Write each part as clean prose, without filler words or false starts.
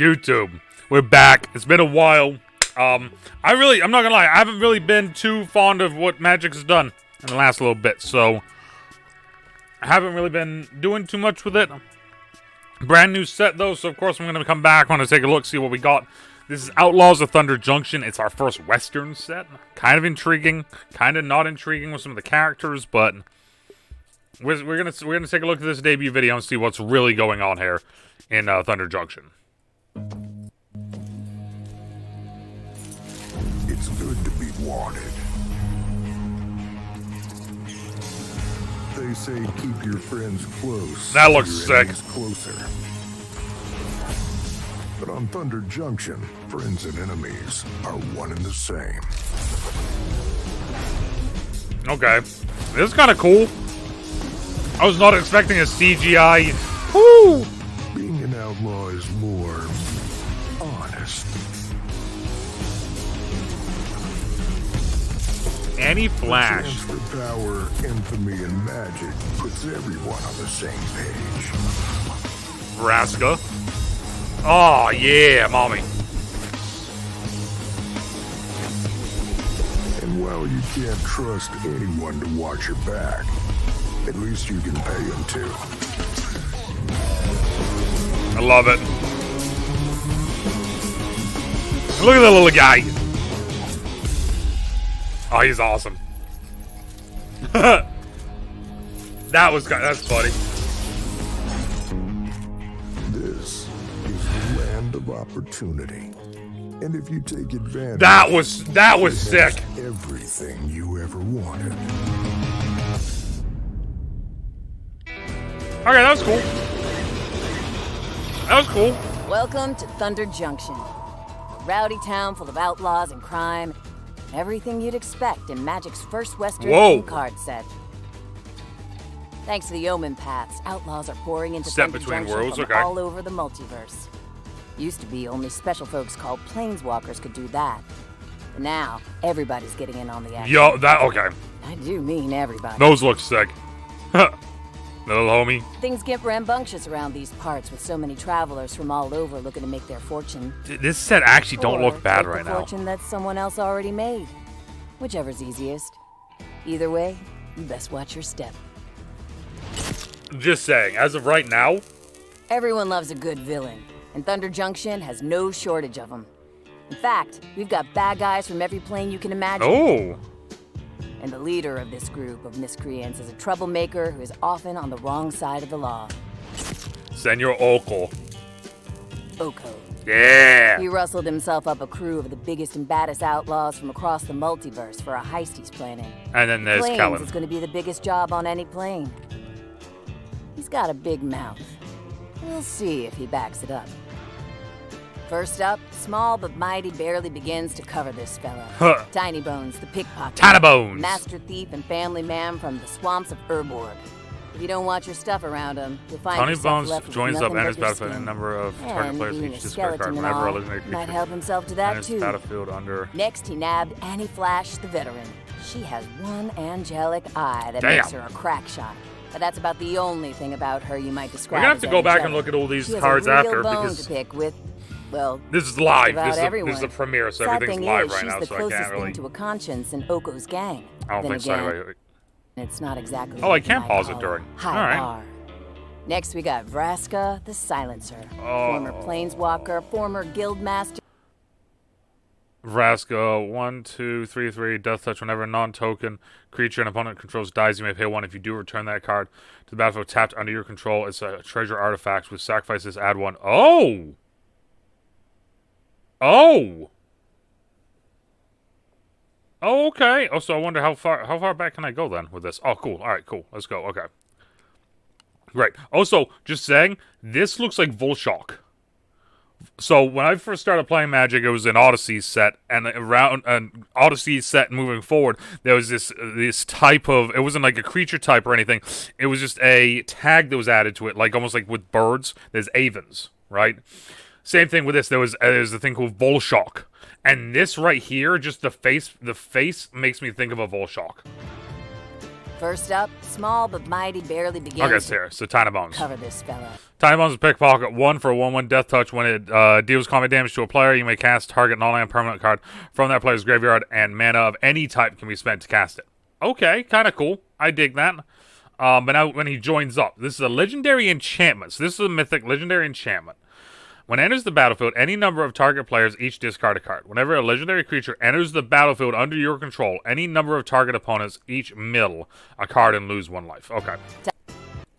YouTube, we're back. It's been a while. I'm not gonna lie, I haven't really been too fond of what Magic's done in the last little bit, so I haven't really been doing too much with it. Brand new set though, so of course I'm gonna come back. I want to take a look, see what we got. This is Outlaws of Thunder Junction. It's our first Western set. Kind of intriguing, kind of not intriguing with some of the characters, but we're gonna take a look at this debut video and see what's really going on here in Thunder Junction. It's good to be wanted. They say keep your friends close. That looks sick. Closer. But on Thunder Junction, friends and enemies are one and the same. Okay. This is kind of cool. I was not expecting a CGI. Woo! Being an outlaw is more honest. Any flash. The chance for power, infamy, and magic puts everyone on the same page. Vraska. Oh, yeah, mommy. And while you can't trust anyone to watch your back, at least you can pay them too. I love it. Look at that little guy. Oh, he's awesome. That's funny. This is the land of opportunity. And if you take advantage, That was sick. Everything you ever wanted. Okay, that was cool. That was cool. Welcome to Thunder Junction. A rowdy town full of outlaws and crime. Everything you'd expect in Magic's first Western card set. Thanks to the Omen paths, outlaws are pouring into Step Thunder between Junction worlds, from okay. all over the multiverse. Used to be only special folks called planeswalkers could do that. But now, everybody's getting in on the action. Yo, okay. I do mean everybody. Those look sick. Little homie. Things get rambunctious around these parts with so many travelers from all over looking to make their fortune. This set actually don't Or look bad take right the now. fortune that someone else already made. Whichever's easiest. Either way, you best watch your step. Just saying, as of right now, Everyone loves a good villain, and Thunder Junction has no shortage of them. In fact, we've got bad guys from every plane you can imagine. oh, And the leader of this group of miscreants is a troublemaker who is often on the wrong side of the law. Senor Oko. Oko. Yeah. He rustled himself up a crew of the biggest and baddest outlaws from across the multiverse for a heist he's planning. And then there's Planes Kellen. is going to be the biggest job on any plane. He's got a big mouth. We'll see if he backs it up. First up, small but mighty barely begins to cover this fella. Huh. Tiny Bones, the pickpocket. Tiny Bones. Master thief and family man from the swamps of Urborg. If you don't watch your stuff around him, you'll find Tiny yourself Bones left with joins up nothing and but his your battlefield in a skin. number of target And players being each a discard card skeleton and whenever all, eliminate might creature help himself to that enters too. the battlefield under. Next, he nabbed Annie Flash, the veteran. She has one angelic eye that Damn. makes her a crack shot. But that's about the only thing about her you might describe We're gonna have as to go back and angelic. look at all these She has cards a real after bone because to pick with, well, this is live. about This is everyone. the premiere, so Sad everything's thing live is, right she's now, the so I closest can't really. thing to a conscience in Oko's gang. I don't Then think so. again, Anyway. it's not exactly. Oh, I what can you pause might it call during. a high All right. bar. Next, we got Vraska, the Silencer, Oh. former planeswalker, former guildmaster. Vraska, 1, 2, 3, 3, Death Touch. Whenever a non-token creature an opponent controls dies, you may pay 1. If you do, return that card to the battlefield tapped under your control. It's a treasure artifact with sacrifices. Add 1. Oh! Oh! Oh, okay. Oh, so I wonder how far back can I go then with this? Oh, cool. All right, cool. Let's go. Okay. Great. Also, just saying, this looks like Volshock. So when I first started playing Magic, it was an Odyssey set, and around an Odyssey set moving forward, there was this type of. It wasn't like a creature type or anything. It was just a tag that was added to it, like almost like with birds. There's Avens, right? Same thing with this. There's a thing called Volshock, and this right here, just the face makes me think of a Volshock. First up, small but mighty barely begins Okay, so here. So Tiny Bones. cover this fella. Tiny Bones is pickpocket 1 for a 1/1 death touch. When it deals combat damage to a player, you may cast target non-land permanent card from that player's graveyard, and mana of any type can be spent to cast it. Okay, kind of cool. I dig that. But now when he joins up, this is a legendary enchantment. So this is a mythic legendary enchantment. When it enters the battlefield, any number of target players each discard a card. Whenever a legendary creature enters the battlefield under your control, any number of target opponents each mill a card and lose 1 life. Okay.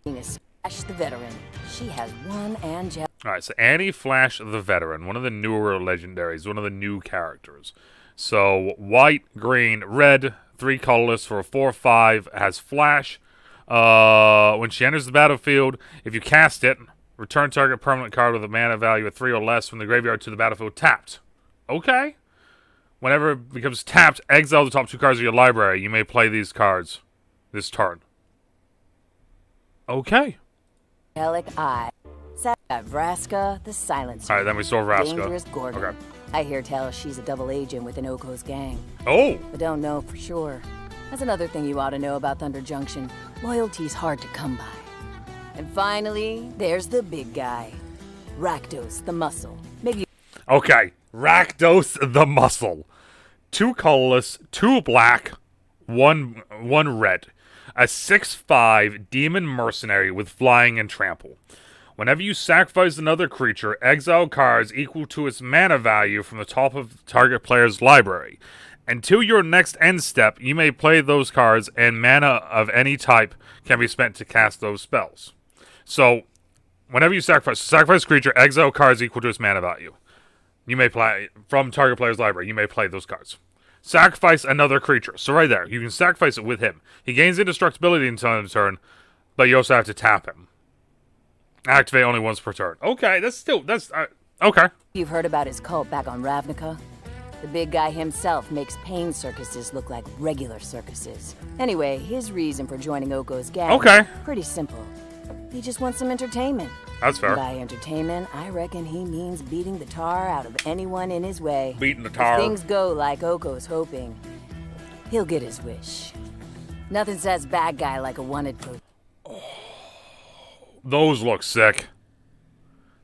Flash the veteran. She has one angelic. Alright, so Annie Flash the Veteran, one of the newer legendaries, one of the new characters. So, white, green, red, 3 colorless for a 4/5, has Flash. When she enters the battlefield, if you cast it, return target permanent card with a mana value of 3 or less from the graveyard to the battlefield tapped. Okay. Whenever it becomes tapped, exile the top 2 cards of your library. You may play these cards this turn. Okay. Angelic Eye. Vraska the Silencer. Alright, then we saw Vraska. Dangerous Gorgon. Okay. I hear tell she's a double agent with an Oko's gang. Oh! But don't know for sure. That's another thing you ought to know about Thunder Junction. Loyalty's hard to come by. And finally, there's the big guy. Rakdos the Muscle. Maybe. Okay, Rakdos the Muscle. 2 colorless, 2 black, 1 red. A 6/5 demon mercenary with flying and trample. Whenever you sacrifice another creature, exile cards equal to its mana value from the top of the target player's library. Until your next end step, you may play those cards, and mana of any type can be spent to cast those spells. So, whenever you sacrifice a creature, exile cards equal to its mana value. You may play from target player's library. You may play those cards. Sacrifice another creature. So right there, you can sacrifice it with him. He gains indestructibility until end of turn, but you also have to tap him. Activate only once per turn. Okay, that's okay. You've heard about his cult back on Ravnica? The big guy himself makes pain circuses look like regular circuses. Anyway, his reason for joining Oko's gang is pretty simple. He just wants some entertainment. That's fair. And by entertainment, I reckon he means beating the tar out of anyone in his way. Beating the tar. If things go like Oko's hoping, he'll get his wish. Nothing says bad guy like a wanted post. Those look sick.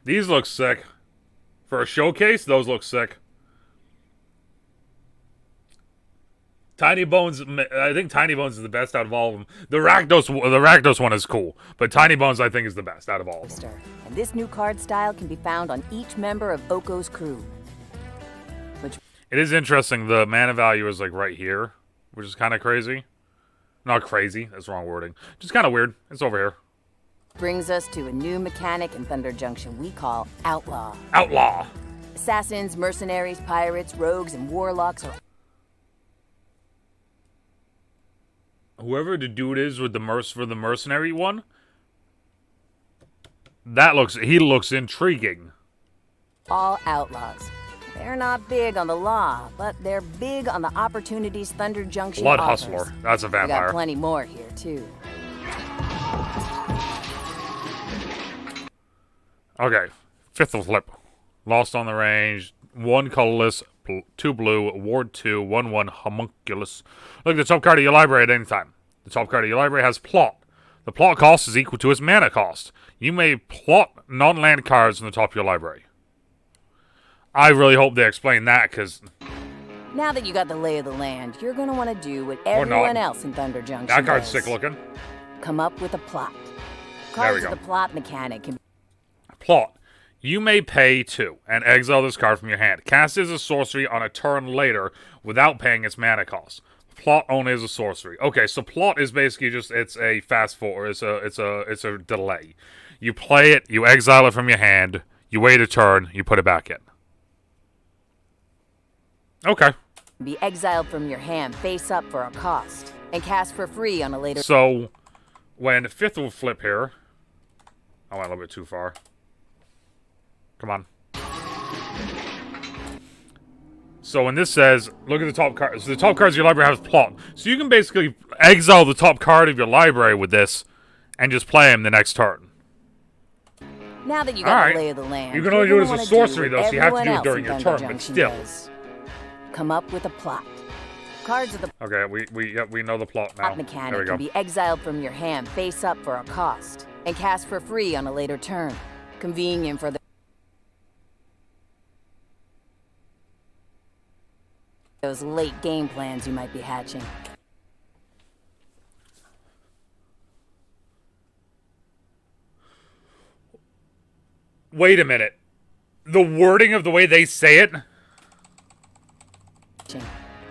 These look sick. For a showcase, those look sick. Tiny Bones, I think Tiny Bones is the best out of all of them. The Rakdos one is cool, but Tiny Bones I think is the best out of all of them. And this new card style can be found on each member of Oko's crew. It is interesting, the mana value is like right here, which is kind of crazy. Not crazy, that's the wrong wording. Just kind of weird. It's over here. Brings us to a new mechanic in Thunder Junction we call Outlaw. Outlaw! Assassins, mercenaries, pirates, rogues, and warlocks are... Whoever the dude is with the mercenary one, he looks intriguing. all outlaws. They're not big on the law, but they're big on the opportunities Thunder Junction Blood offers. Hustler. That's a We vampire. got plenty more here, too. Okay. Fifth of flip. Lost on the range. 1 colorless, 2 blue, ward 2, 1/1 homunculus. Look at the top card of your library at any time. The top card of your library has plot. The plot cost is equal to its mana cost. You may plot non-land cards in the top of your library. I really hope they explain that, because... Now that you got the lay of the land, you're going to want to do what everyone else in Thunder Junction That card's does. sick looking. Come up with a plot. There we Cards go. of the plot mechanic can Plot. You may pay 2 and exile this card from your hand. Cast it as a sorcery on a turn later without paying its mana cost. Plot only is a sorcery. Okay, so plot is basically just it's a fast forward. It's a delay. You play it, you exile it from your hand, you wait a turn, you put it back in. Okay. be exiled from your hand face up for a cost and cast for free on a later... So when fifth will flip here, I went a little bit too far. Come on. So when this says, look at the top card. So the top cards of your library has plot. So you can basically exile the top card of your library with this and just play him the next turn. Now that you got the lay of the land, you can only do it as a wanna sorcery, do though, what so you have to do everyone it during else your in turn, Thunder but Junction still. does. Come up with a plot. Cards of the Okay, we know the plot now. plot There we mechanic go. can be exiled from your hand face up for a cost and cast for free on a later turn. Convenient for those late game plans you might be hatching. Wait a minute. The wording of the way they say it?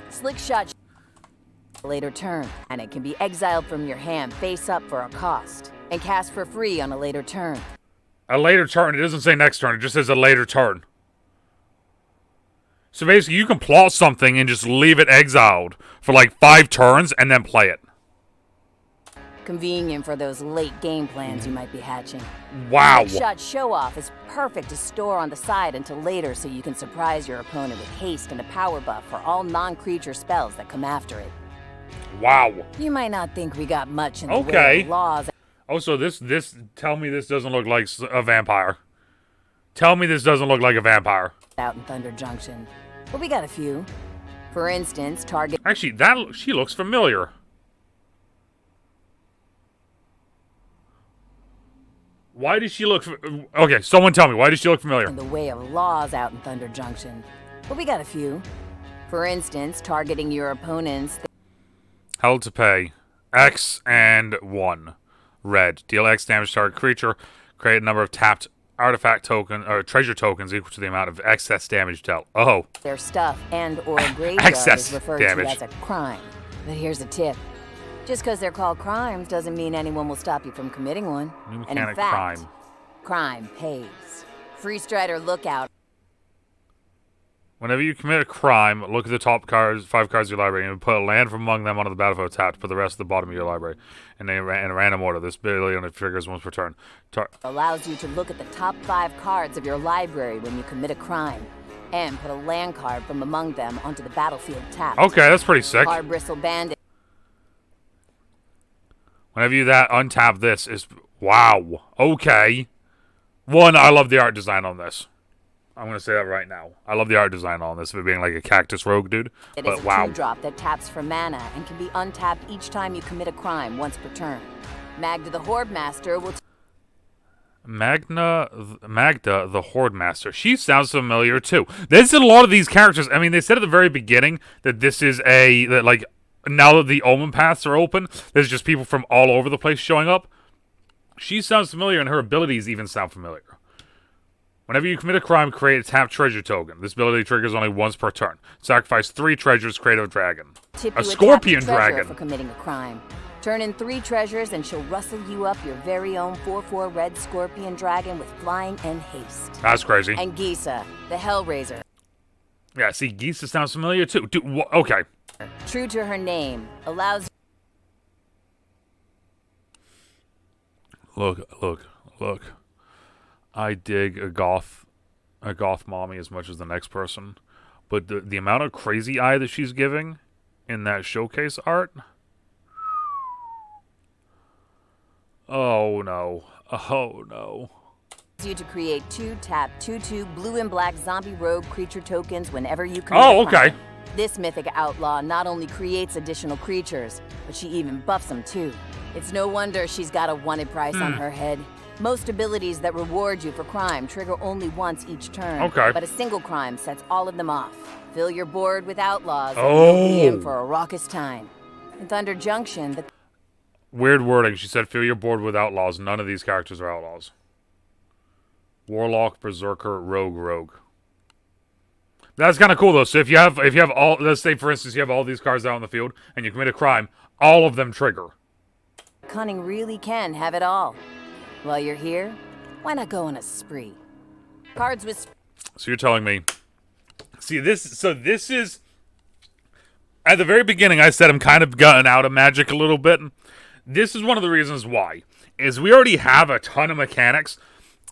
Slick shot later turn, and it can be exiled from your hand face up for a cost and cast for free on a later turn. A later turn. It doesn't say next turn. It just says a later turn. So basically, you can plot something and just leave it exiled for like 5 turns and then play it. Convenient for those late game plans you might be hatching. Wow. Slick shot show off is perfect to store on the side until later so you can surprise your opponent with haste and a power buff for all non-creature spells that come after it. Wow. You might not think we got much in the way of laws. Oh, so this, tell me this doesn't look like a vampire. Tell me this doesn't look like a vampire. Out in Thunder Junction. But we got a few. For instance, target... Actually, she looks familiar. Why does she look... Okay, someone tell me, why does she look familiar? In the way of laws out in Thunder Junction. But we got a few. For instance, targeting your opponents... Held to pay. X and 1. Red. Deal X damage to target creature. Create a number of tapped artifact token or treasure tokens equal to the amount of excess damage dealt. Oh. Their stuff and or graveyard Excess is referred damage. to as a crime. But here's a tip. Just because they're called crimes doesn't mean anyone will stop you from committing one. New And in mechanic fact, crime. crime pays. Free Strider Lookout. Whenever you commit a crime, look at the top 5 cards of your library and put a land from among them onto the battlefield tapped. Put the rest at the bottom of your library. And in a random order. This ability only triggers once per turn. Allows you to look at the top 5 cards of your library when you commit a crime. And put a land card from among them onto the battlefield tapped. Okay, that's pretty sick. Hard Bristle Bandit. Whenever you untap this is... Wow. Okay. 1, I love the art design on this. I'm going to say that right now. I love the art design on this, of it being like a cactus rogue dude. It but is a wow. 2-drop that taps for mana and can be untapped each time you commit a crime once per turn. Magda the Horde Master will... Magda the Horde Master. She sounds familiar too. There's a lot of these characters. I mean, they said at the very beginning that this is now that the Omen paths are open, there's just people from all over the place showing up. She sounds familiar, and her abilities even sound familiar. Whenever you commit a crime, create a tapped treasure token. This ability triggers only once per turn. Sacrifice 3 treasures, create a dragon. A scorpion dragon. For committing a crime. Turn in 3 treasures and she'll rustle you up your very own 4/4 red scorpion dragon with flying and haste. That's crazy. And Gisa, the Hellraiser. Yeah, see, Gisa sounds familiar too. Okay. True to her name, allows... Look. I dig a goth mommy as much as the next person, but the amount of crazy eye that she's giving in that showcase art. Oh no. You to create 2-tap 2/2 blue and black zombie rogue creature tokens whenever you commit Oh, a crime. okay. This mythic outlaw not only creates additional creatures, but she even buffs them too. It's no wonder she's got a wanted price on her head. Most abilities that reward you for crime trigger only once each turn. Okay. But a single crime sets all of them off. Fill your board with outlaws and Oh. you'll be in for a raucous time. In Thunder Junction, the... Weird wording. She said, fill your board with outlaws. None of these characters are outlaws. Warlock, Berserker, Rogue. That's kind of cool, though. So if you have all... Let's say, for instance, you have all these cards out on the field, and you commit a crime, all of them trigger. Cunning really can have it all. While you're here, why not go on a spree? Cards with... So you're telling me... See, this is... At the very beginning, I said I'm kind of gotten out of Magic a little bit. This is one of the reasons why. Is we already have a ton of mechanics,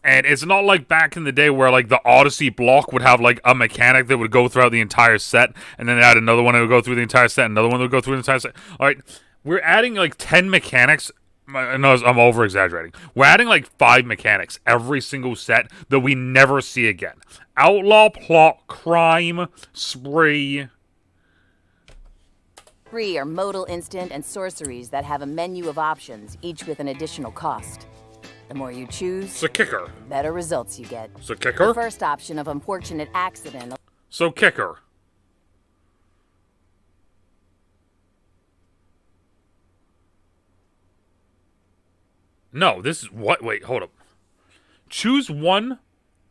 and it's not like back in the day where, like, the Odyssey block would have, like, a mechanic that would go throughout the entire set, and then add another one that would go through the entire set, another one that would go through the entire set. Alright, we're adding, like, 10 mechanics... No, I'm over-exaggerating. We're adding like 5 mechanics every single set that we never see again. Outlaw, plot, crime, spree. Three are modal instant and sorceries that have a menu of options, each with an additional cost. The more you choose, So kicker. the better results you get. So kicker. The first option of unfortunate accident. So kicker. No, this is what? Wait, hold up. Choose one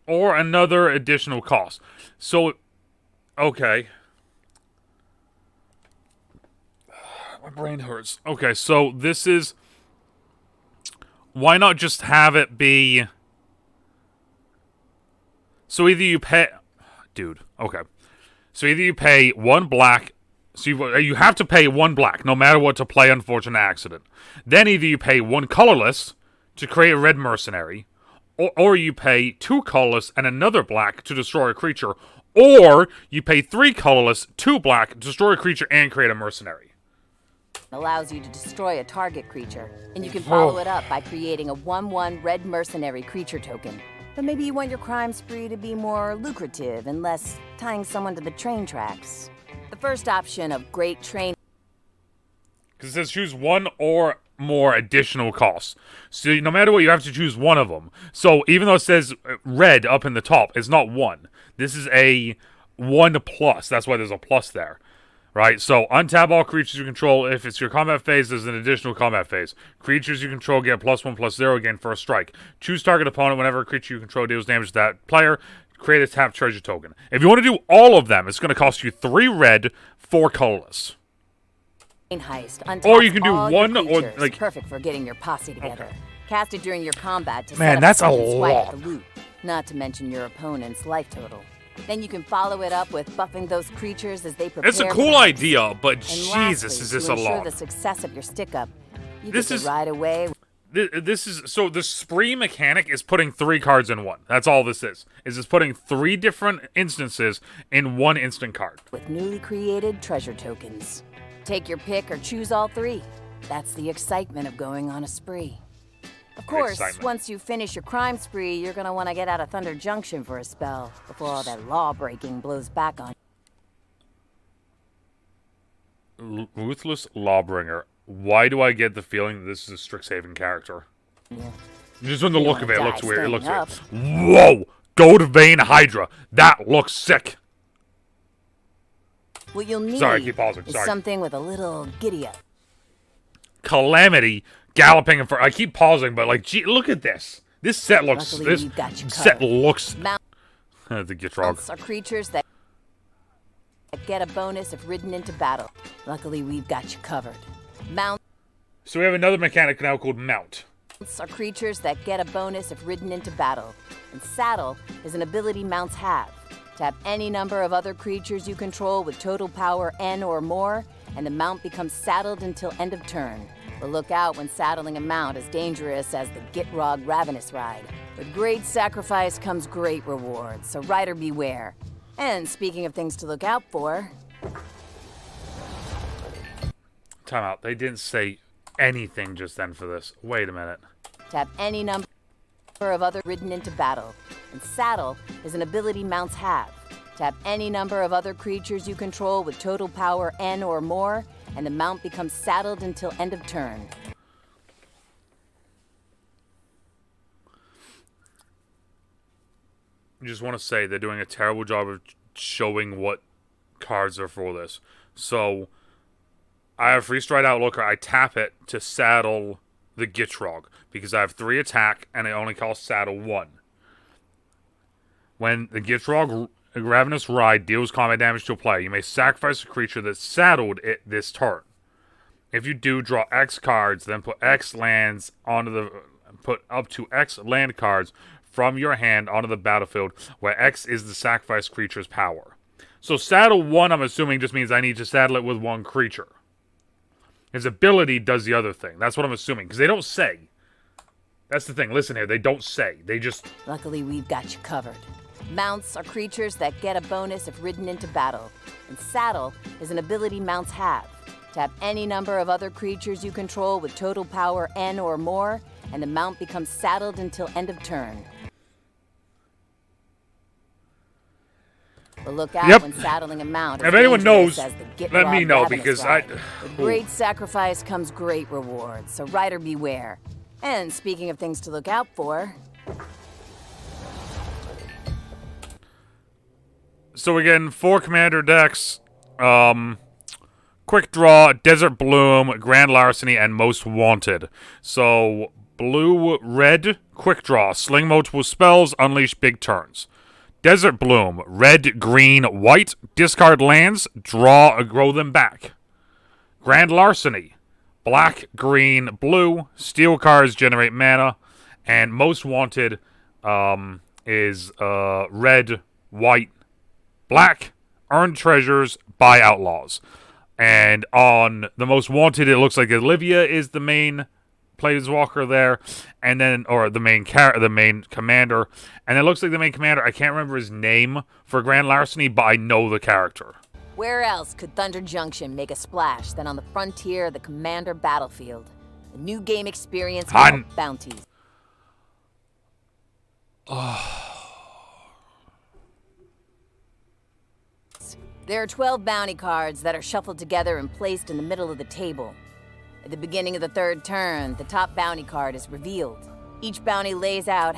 or another additional cost. So, okay. My brain hurts. Okay, so this is... Why not just have it be... So either you pay... Dude, okay. So either you pay one black... So you have to pay one black, no matter what, to play Unfortunate Accident. Then either you pay one colorless to create a red mercenary, or you pay two colorless and another black to destroy a creature, or you pay three colorless, two black, destroy a creature, and create a mercenary. Allows you to destroy a target creature, and you can follow it up by creating a 1/1 red mercenary creature token. But maybe you want your crime spree to be more lucrative and less tying someone to the train tracks. The first option of great train... Because it says choose one or more additional costs. So no matter what, you have to choose one of them. So even though it says red up in the top, it's not one. This is a 1+. That's why there's a plus there. Right? So untap all creatures you control. If it's your combat phase, there's an additional combat phase. Creatures you control get +1/+0 again for a strike. Choose target opponent whenever a creature you control deals damage to that player. Create a tap treasure token. If you want to do all of them, it's going to cost you 3 red, 4 colorless. Heist. Or you can do one or like perfect for getting your posse together. Okay. Cast it during your combat to Man, set that's up a swipe lot. the loot, not to mention your opponent's life total. Then you can follow it up with buffing those creatures as they prepare. It's a cool idea, but and Jesus, lastly, is this to a ensure lot? the success of your stick-up, you This get is to ride away. This is so the spree mechanic is putting 3 cards in one. That's all this is. Is it's putting 3 different instances in one instant card. With newly created treasure tokens. Take your pick or choose all 3. That's the excitement of going on a spree. Of course, once you finish your crime spree, you're going to want to get out of Thunder Junction for a spell before all that law-breaking blows back on you. Ruthless Lawbringer. Why do I get the feeling that this is a Strixhaven character? Yeah. Just from the look of it, it looks weird. It looks up. weird. Whoa! Gold Vein Hydra. That looks sick. What you'll need Sorry, I keep pausing. is Sorry. something with a little giddy-up. Calamity galloping in front. I keep pausing, but like, gee, look at this. This set looks. Luckily, this we've got you set covered. looks. Mounts The Gitrog. are creatures that get a bonus if ridden into battle. Luckily, we've got you covered. Mounts So we have another mechanic now called Mount. are creatures that get a bonus if ridden into battle. And Saddle is an ability mounts have. Tap any number of other creatures you control with total power N or more, and the mount becomes saddled until end of turn. But look out when saddling a mount is dangerous as the Gitrog Ravenous Ride. With great sacrifice comes great reward, so rider beware. And speaking of things to look out for... Time out. They didn't say anything just then for this. Wait a minute. Tap any number of other ridden into battle. And Saddle is an ability mounts have. Tap any number of other creatures you control with total power N or more, and the mount becomes saddled until end of turn. I just want to say they're doing a terrible job of showing what cards are for this. So, I have Free Stride Outlooker. I tap it to saddle the Gitrog, because I have 3 attack, and it only costs saddle 1. When the Gitrog Ravenous Ride deals combat damage to a player, you may sacrifice a creature that's saddled it this turn. If you do, draw X cards, then put X lands onto the... Put up to X land cards from your hand onto the battlefield, where X is the sacrifice creature's power. So saddle 1, I'm assuming, just means I need to saddle it with 1 creature. His ability does the other thing. That's what I'm assuming, because they don't say. That's the thing. Listen here, they don't say. They just... Luckily, we've got you covered. Mounts are creatures that get a bonus if ridden into battle. And Saddle is an ability mounts have. Tap any number of other creatures you control with total power N or more, and the mount becomes saddled until end of turn. But look out when saddling a mount. If anyone knows, let me know, because With great sacrifice comes great reward, so rider beware. And speaking of things to look out for... So we're getting 4 commander decks. Quick Draw, Desert Bloom, Grand Larceny, and Most Wanted. So, blue, red, Quick Draw, sling multiple spells, unleash big turns. Desert Bloom, red, green, white, discard lands, draw, grow them back. Grand Larceny, black, green, blue, steal cards, generate mana. And Most Wanted is red, white, black, earn treasures, buy Outlaws. And on the Most Wanted, it looks like Olivia is the main planeswalker there, and then, or the main commander, and it looks like the main commander, I can't remember his name for Grand Larceny, but I know the character. Where else could Thunder Junction make a splash than on the frontier of the Commander battlefield? A new game experience called Bounties. There are 12 bounty cards that are shuffled together and placed in the middle of the table. At the beginning of the 3rd turn, the top bounty card is revealed. Each bounty lays out...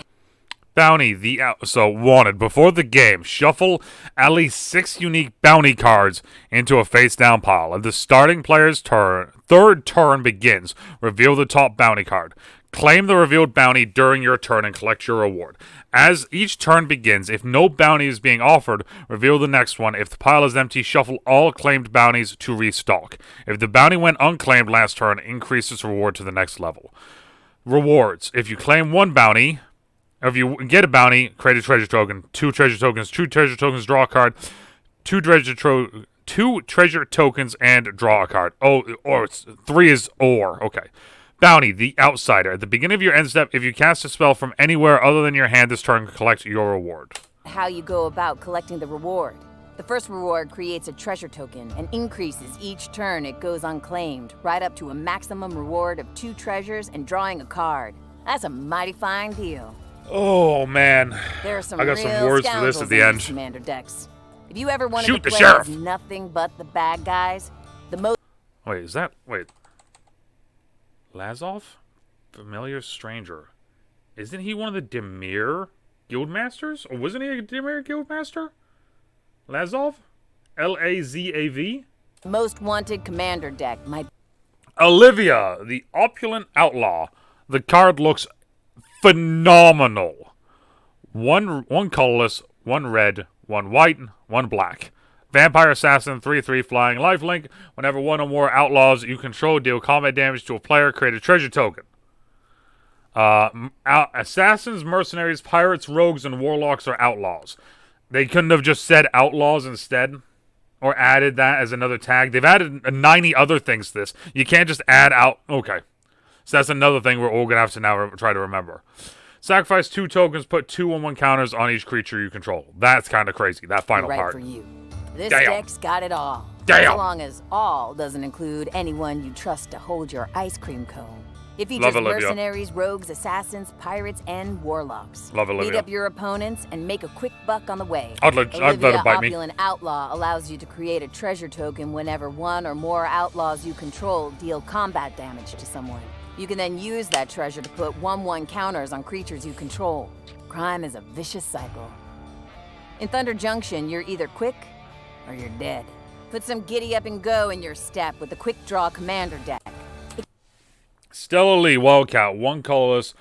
Bounty, so wanted. Before the game, shuffle at least 6 unique bounty cards into a face-down pile. At the starting player's turn, 3rd turn begins. Reveal the top bounty card. Claim the revealed bounty during your turn and collect your reward. As each turn begins, if no bounty is being offered, reveal the next one. If the pile is empty, shuffle all claimed bounties to restock. If the bounty went unclaimed last turn, increase its reward to the next level. Rewards. If you claim 1 bounty, or if you get a bounty, create a treasure token. 2 treasure tokens, 2 treasure tokens, draw a card. 2 treasure tokens, and draw a card. Oh, or it's 3 is or. Okay. Bounty, the Outsider. At the beginning of your end step, if you cast a spell from anywhere other than your hand this turn, collect your reward. How you go about collecting the reward. The first reward creates a treasure token and increases each turn it goes unclaimed, right up to a maximum reward of 2 treasures and drawing a card. That's a mighty fine deal. Oh, man. There are some I got some words for this at the end. Commander decks. If you ever wanted Shoot to the play sheriff. as nothing but the bad guys, the most... Wait, is that... Wait. Lazov? Familiar stranger. Isn't he one of the Demir Guildmasters? Or wasn't he a Demir Guildmaster? Lazov? L-A-Z-A-V? Most wanted commander deck might... Olivia, the opulent outlaw. The card looks phenomenal. One colorless, 1 red, 1 white, 1 black. Vampire Assassin, 3/3 flying lifelink. Whenever 1 or more outlaws you control deal combat damage to a player, create a treasure token. Assassins, mercenaries, pirates, rogues, and warlocks are outlaws. They couldn't have just said outlaws instead, or added that as another tag. They've added 90 other things to this. You can't just add out... Okay. So that's another thing we're all going to have to now try to remember. Sacrifice 2 tokens, put 2 on 1 counters on each creature you control. That's kind of crazy, that final part. For you. This deck's got it all. Damn. As long as all doesn't include anyone you trust to hold your ice cream cone. It features mercenaries, rogues, assassins, pirates, and warlocks. Love Olivia. Beat up your opponents and make a quick buck on the way. I'd let it bite me. Opulent Outlaw allows you to create a treasure token whenever 1 or more outlaws you control deal combat damage to someone. You can then use that treasure to put 1/1 counters on creatures you control. Crime is a vicious cycle. In Thunder Junction, you're either quick or you're dead. Put some giddy up and go in your step with the Quick Draw Commander deck. Stella Lee, Wildcat, 1 colorless,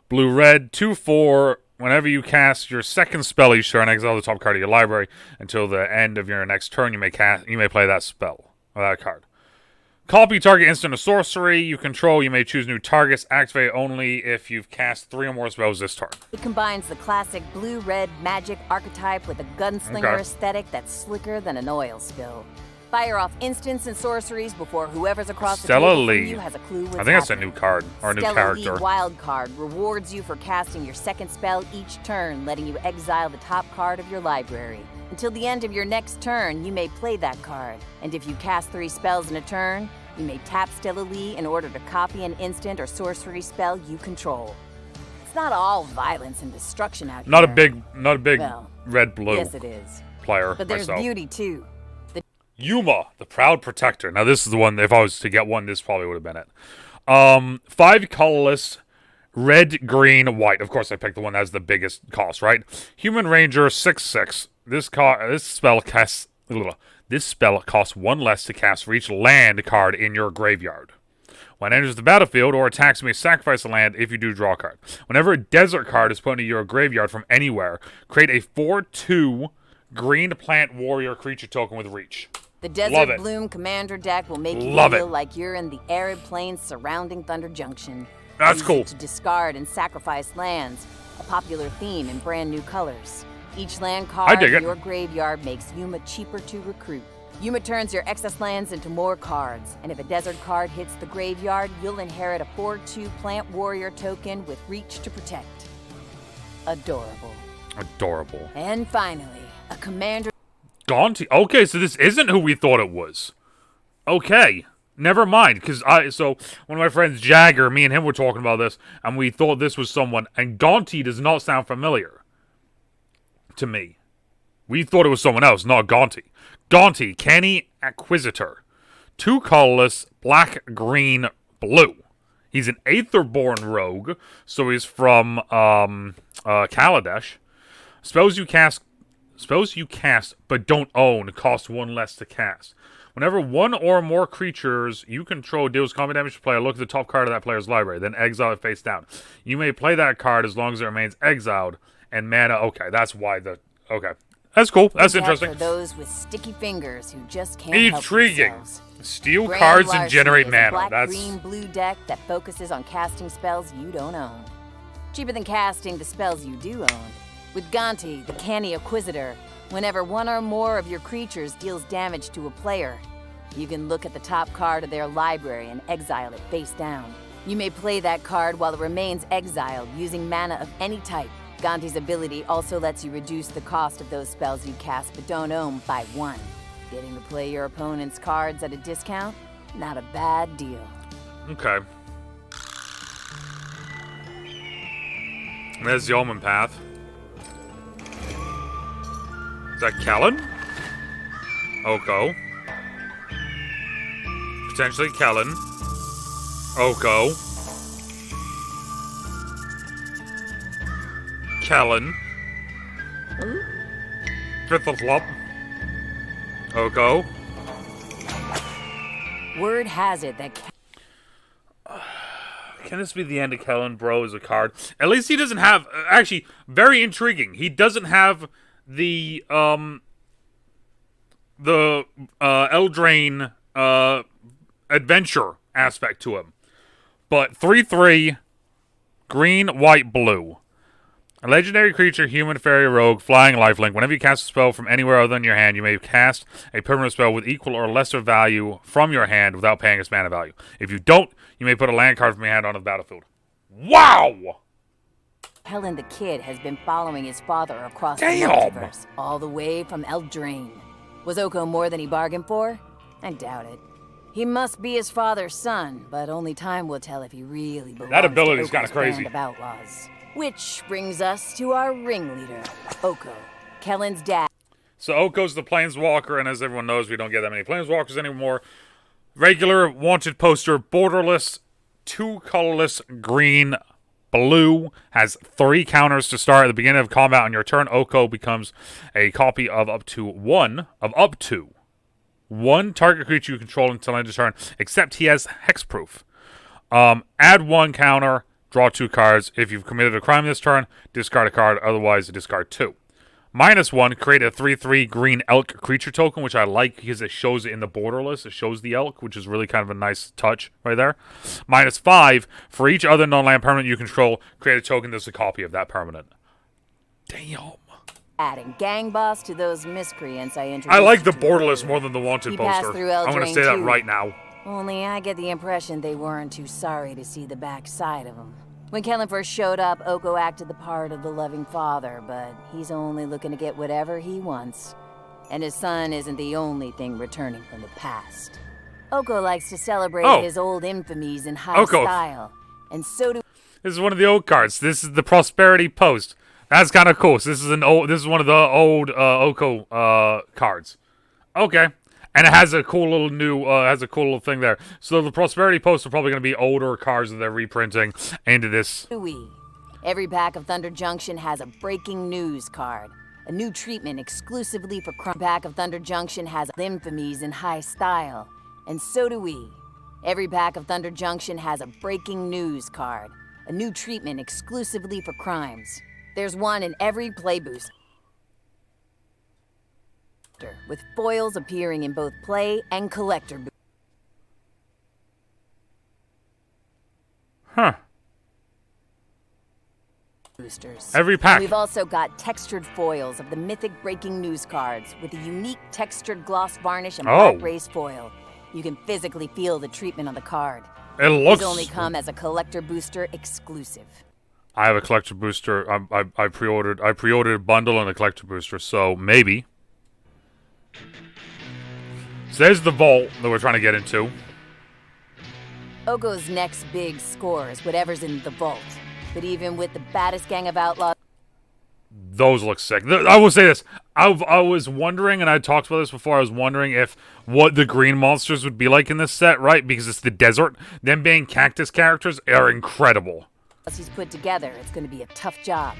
blue-red, 2/4. Whenever you cast your 2nd spell each turn, exile the top card of your library. Until the end of your next turn, you may play that spell, or that card. Copy target instant or sorcery you control. You may choose new targets. Activate only if you've cast 3 or more spells this turn. It combines the classic blue-red magic archetype with a gunslinger aesthetic that's slicker than an oil spill. Fire off instants and sorceries before whoever's across the table from you has a clue what's happening. I think that's a new card, or a new character. Stella Lee Wild Card rewards you for casting your 2nd spell each turn, letting you exile the top card of your library. Until the end of your next turn, you may play that card. And if you cast 3 spells in a turn, you may tap Stella Lee in order to copy an instant or sorcery spell you control. It's not all violence and destruction out here. Not a big well, red blue. Yes, it is. player But there's myself. beauty, too. Yuma, the Proud Protector. Now, this is the one, if I was to get one, this probably would have been it. 5 colorless, red, green, white. Of course, I picked the one that has the biggest cost, right? Human Ranger, 6/6. This spell costs 1 less to cast for each land card in your graveyard. When it enters the battlefield or attacks, you may sacrifice a land if you do draw a card. Whenever a desert card is put into your graveyard from anywhere, create a 4/2 green plant warrior creature token with reach. The Desert Bloom Commander deck will make you feel like you're in the arid plains surrounding Thunder Junction. That's cool. To discard and sacrifice lands, a popular theme in brand new colors. Each land card in your graveyard makes Yuma cheaper to recruit. Yuma turns your excess lands into more cards, and if a desert card hits the graveyard, you'll inherit a 4/2 plant warrior token with reach to protect. Adorable. Adorable. And finally, a commander... Gaunty. Okay, so this isn't who we thought it was. Okay. Never mind, because so one of my friends, Jagger, me and him were talking about this, and we thought this was someone, and Gaunty does not sound familiar to me. We thought it was someone else, not Gaunty. Gaunty, Canny Acquisitor. 2 colorless, black, green, blue. He's an Aetherborn rogue, so he's from Kaladesh. Spells you cast but don't own cost 1 less to cast. Whenever 1 or more creatures you control deals combat damage to a player, look at the top card of that player's library, then exile it face down. You may play that card as long as it remains exiled, and mana... Okay, that's why the... Okay. That's cool. That's interesting. For those with sticky fingers who just can't help Intriguing. themselves. Steal cards and generate mana. Black, That's green, blue deck that focuses on casting spells you don't own. Cheaper than casting the spells you do own. With Gaunty, the Canny Acquisitor, whenever 1 or more of your creatures deals damage to a player, you can look at the top card of their library and exile it face down. You may play that card while it remains exiled using mana of any type. Gaunty's ability also lets you reduce the cost of those spells you cast but don't own by 1. Getting to play your opponent's cards at a discount? Not a bad deal. okay. There's the Omen Path. Is that Kellen? Oko. Potentially Kellen. Oko. Kellen. Flip. Oko. Word has it that... Can this be the end of Kellen, bro, as a card? At least he doesn't have... actually, very intriguing. He doesn't have the Eldraine adventure aspect to him. But 3/3, green, white, blue. A legendary creature, human, fairy, rogue, flying, lifelink. Whenever you cast a spell from anywhere other than your hand, you may cast a permanent spell with equal or lesser value from your hand without paying its mana value. If you don't, you may put a land card from your hand onto the battlefield. Wow! Helen the Kid has been following his father across the multiverse, all the way from Eldraine. Was Oko more than he bargained for? I doubt it. He must be his father's son, but only time will tell if he really belongs that ability to is kind of Oko's crazy. band of outlaws. Which brings us to our ringleader, Oko, Kellen's dad. So Oko's the Planeswalker, and as everyone knows, we don't get that many Planeswalkers anymore. Regular wanted poster, borderless, 2 colorless, green, blue, has 3 counters to start at the beginning of combat on your turn. Oko becomes a copy of up to one target creature you control until end of turn, except he has hexproof. Add 1 counter, draw 2 cards. If you've committed a crime this turn, discard a card, otherwise discard 2. -1, create a 3/3 green elk creature token, which I like because it shows it in the borderless. It shows the elk, which is really kind of a nice touch right there. -5, for each other non-land permanent you control, create a token that's a copy of that permanent. Damn. Adding gang boss to those miscreants I introduced. I like the you borderless earlier. more than the wanted He poster. passed through I'm going to Eldraine say that too. right now. Only I get the impression they weren't too sorry to see the backside of him. When Kellen first showed up, Oko acted the part of the loving father, but he's only looking to get whatever he wants. And his son isn't the only thing returning from the past. Oko likes to celebrate his old infamies in high style, and so do... This is one of the old cards. This is the Prosperity Post. That's kind of cool. So this is one of the old Oko cards. Okay. And it has a cool little thing there. So the Prosperity Posts are probably going to be older cards that they're reprinting into this. Every pack of Thunder Junction has a breaking news card. A new treatment exclusively for crime. Pack of Thunder Junction has infamies in high style. And so do we. Every pack of Thunder Junction has a breaking news card. A new treatment exclusively for crimes. There's one in every play booster, with foils appearing in both play and collector boosters. Huh. Boosters. Every pack. And we've also got textured foils of the mythic breaking news cards with a unique textured gloss varnish and black raised foil. You can physically feel the treatment on the card. It looks. These only come as a collector booster exclusive. I have a collector booster. I pre-ordered a bundle and a collector booster, so maybe. So there's the vault that we're trying to get into. Oko's next big score is whatever's in the vault. But even with the baddest gang of outlaws... Those look sick. I will say this. I was wondering, and I talked about this before, I was wondering if what the green monsters would be like in this set, right? Because it's the desert. Them being cactus characters are incredible. He's put together, it's going to be a tough job.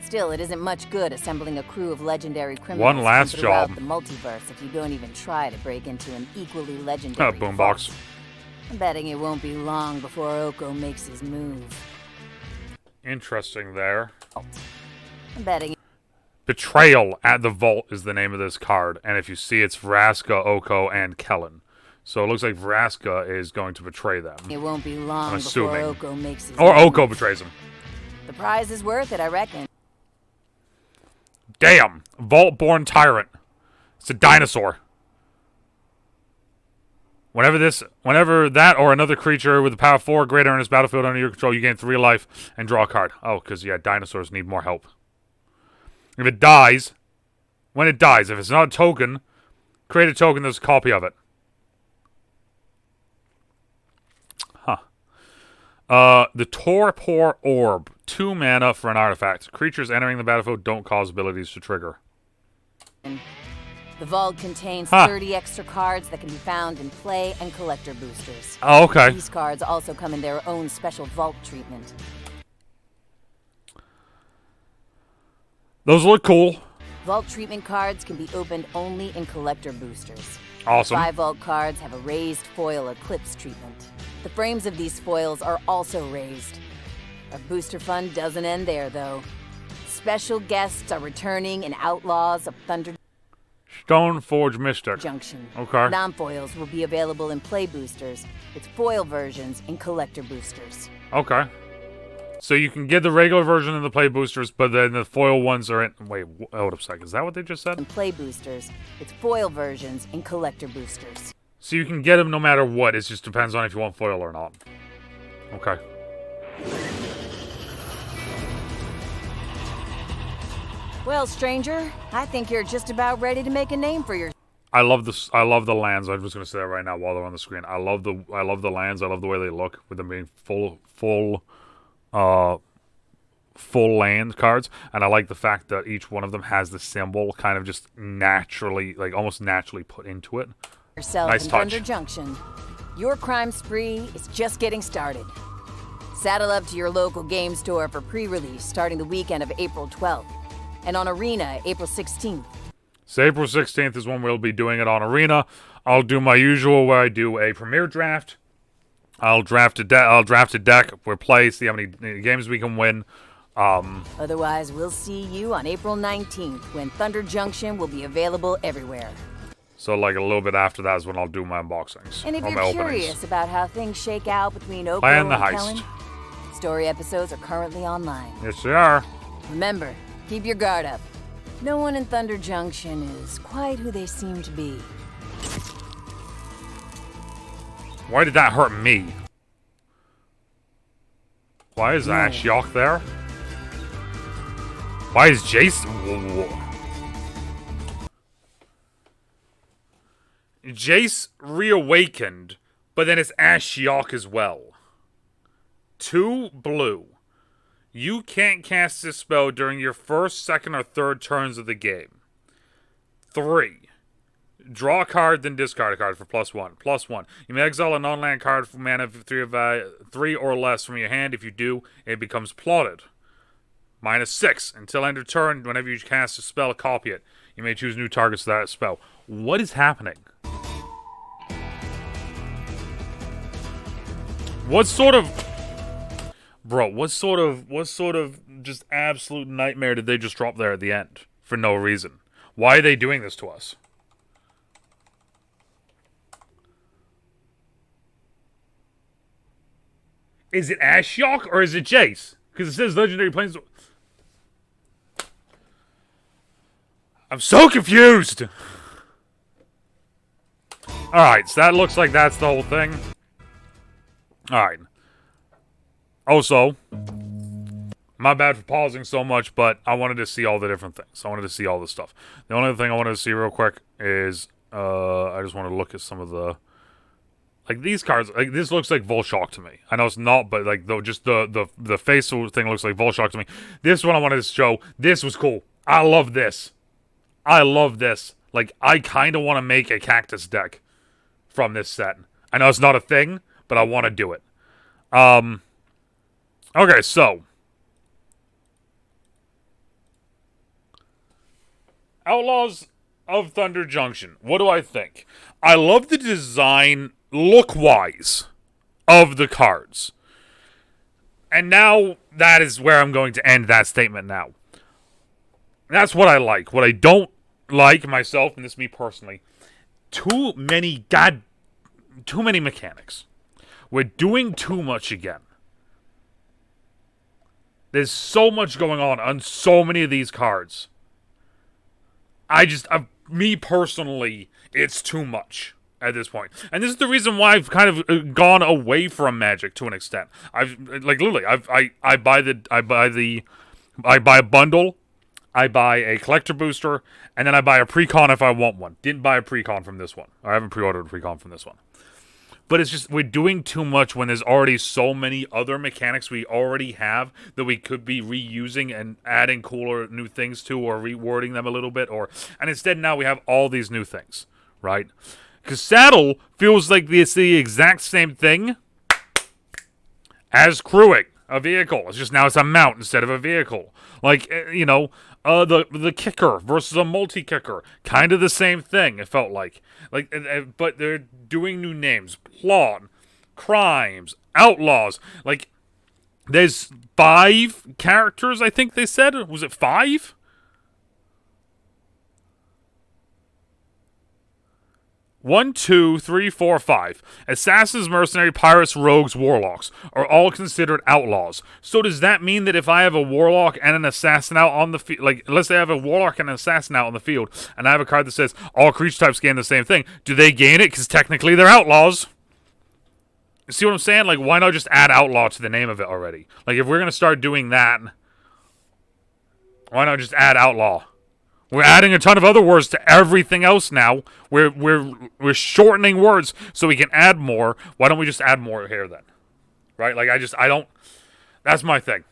Still, it isn't much good assembling a crew of legendary criminals one last throughout job. The multiverse if you don't even try to break into an equally legendary boombox. I'm betting it won't be long before Oko makes his move. Interesting there. I'm betting. Betrayal at the Vault is the name of this card, and if you see, it's Vraska, Oko, and Kellen. So it looks like Vraska is going to betray them. It won't be long before Oko makes his or move. Oko betrays him. The prize is worth it, I reckon. Damn! Vault-born Tyrant. It's a dinosaur. Whenever that or another creature with a power 4 or greater in this battlefield under your control, you gain 3 life and draw a card. Oh, because, yeah, dinosaurs need more help. If it dies, when it dies, if it's not a token, create a token that's a copy of it. Huh. The Torpor Orb. 2 mana for an artifact. Creatures entering the battlefield don't cause abilities to trigger. The vault contains 30 extra cards that can be found in play and collector boosters. Oh, okay. These cards also come in their own special vault treatment. Those look cool. Vault treatment cards can be opened only in collector boosters. Awesome. 5 vault cards have a raised foil eclipse treatment. The frames of these foils are also raised. Our booster fun doesn't end there, though. Special guests are returning in Outlaws of Thunder Stoneforge Mystic. Junction. Okay. Non-foils will be available in play boosters, with foil versions in collector boosters. Okay. So you can get the regular version in the play boosters, but then the foil ones are in... Wait, hold up a second. Is that what they just said? In play boosters, with foil versions in collector boosters. So you can get them no matter what. It just depends on if you want foil or not. Okay. Well, stranger, I think you're just about ready to make a name for yourself. I love this. I love the lands. I'm just gonna say that right now while they're on the screen. I love the lands. I love the way they look with them being full land cards, and I like the fact that each one of them has the symbol kind of just naturally, like almost naturally put into it. Nice touch. Thunder Junction. Your crime spree is just getting started. Saddle up to your local game store for pre-release starting the weekend of April 12th. And on Arena, April 16th. So April 16th is when we'll be doing it on Arena. I'll do my usual where I do a premiere draft. I'll draft a deck. We'll play, see how many games we can win. Otherwise, we'll see you on April 19th when Thunder Junction will be available everywhere. So like a little bit after that is when I'll do my unboxings. And if or you're my curious openings. about how things shake out between Oko Plan the and heist. Kellen, story episodes are currently online. Yes, they are. Remember, keep your guard up. No one in Thunder Junction is quite who they seem to be. Why did that hurt me? Why is Ashiok there? Why is Jace... Jace reawakened, but then it's Ashiok as well. 2 blue. You can't cast this spell during your first, second, or third turns of the game. 3. Draw a card, then discard a card for +1. +1. You may exile a non-land card for mana of 3 or less from your hand. If you do, it becomes plotted. -6. Until end of turn, whenever you cast a spell, copy it. You may choose new targets to that spell. What is happening? What sort of... Bro, what sort of just absolute nightmare did they just drop there at the end? For no reason. Why are they doing this to us? Is it Ashiok or is it Jace? Because it says Legendary Planes... I'm so confused! Alright, so that looks like that's the whole thing. Alright. Also, my bad for pausing so much, but I wanted to see all the different things. I wanted to see all the stuff. The only other thing I wanted to see real quick is, I just want to look at some of the... Like, these cards, like, this looks like Volshock to me. I know it's not, but, like, though, just the facial thing looks like Volshock to me. This one I wanted to show. This was cool. I love this. I love this. Like, I kind of want to make a cactus deck from this set. I know it's not a thing, but I want to do it. Okay, so. Outlaws of Thunder Junction. What do I think? I love the design, look-wise, of the cards. And now, that is where I'm going to end that statement now. That's what I like. What I don't like myself, and this is me personally, too many mechanics. We're doing too much again. There's so much going on so many of these cards. Me personally, it's too much at this point. And this is the reason why I've kind of gone away from Magic to an extent. I buy a bundle, I buy a collector booster, and then I buy a precon if I want one. Didn't buy a precon from this one. I haven't pre-ordered a precon from this one. But it's just, we're doing too much when there's already so many other mechanics we already have that we could be reusing and adding cooler new things to, or rewording them a little bit, and instead now we have all these new things, right? Because Saddle feels like it's the exact same thing as crewing a vehicle. It's just now it's a mount instead of a vehicle. Like, you know, the kicker versus a multi-kicker. Kind of the same thing, it felt like. But they're doing new names. Plot, crimes, outlaws. Like, there's 5 characters, I think they said. Was it 5? One, two, three, four, 5. Assassins, mercenary, pirates, rogues, warlocks are all considered outlaws. So does that mean that if I have a warlock and an assassin out on the field, like, let's say I have a warlock and an assassin out on the field, and I have a card that says all creature types gain the same thing, do they gain it? Because technically they're outlaws. See what I'm saying? Like, why not just add outlaw to the name of it already? Like, if we're going to start doing that, why not just add outlaw? We're adding a ton of other words to everything else now. We're shortening words so we can add more. Why don't we just add more here then? Right? Like, I don't... That's my thing.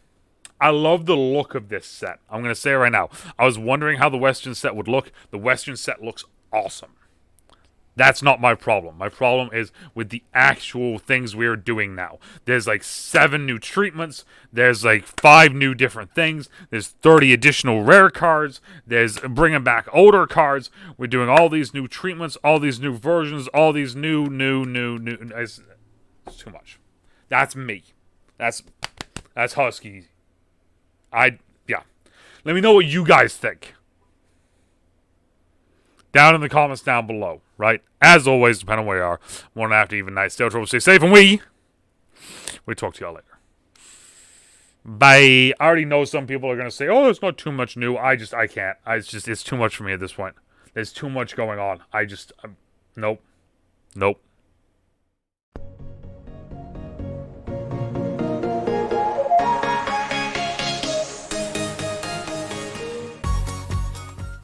I love the look of this set. I'm going to say it right now. I was wondering how the Western set would look. The Western set looks awesome. That's not my problem. My problem is with the actual things we're doing now. There's like 7 new treatments. There's like 5 new different things. There's 30 additional rare cards. There's bringing back older cards. We're doing all these new treatments, all these new versions, all these new. It's too much. That's me. That's Husky. Yeah. Let me know what you guys think. Down in the comments down below, right? As always, depending on where you are, morning, after, even night, stay trouble, stay safe, and we talk to y'all later. Bye. I already know some people are going to say, oh, there's not too much new. I can't. It's too much for me at this point. There's too much going on. Nope.